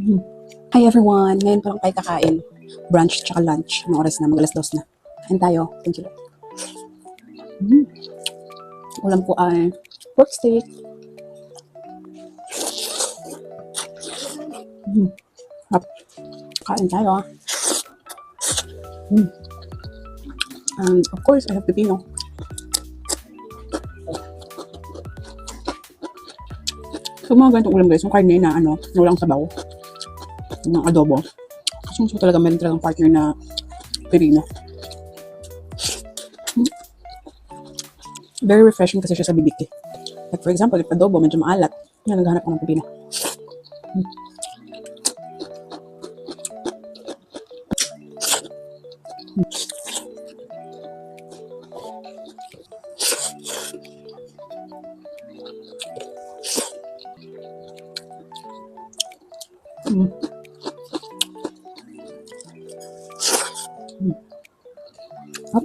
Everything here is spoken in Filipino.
Hi everyone! Ngayon pa lang tayo kakain. Brunch tsaka lunch. Anong oras na? Mag-alas 2 na. Kain tayo. Thank you. Ulam ko ay pork steak. Hap. Kain tayo. And of course, I have pepino. So mga ganitong ulam guys, yung karne na na walang sabaw. Ng adobo. Kasi gusto talaga meron talagang partner na pepino. Very refreshing kasi siya sa bibig eh. Like for example, if adobo medyo maalat, yan naghahanap ko ng pepino. Hop.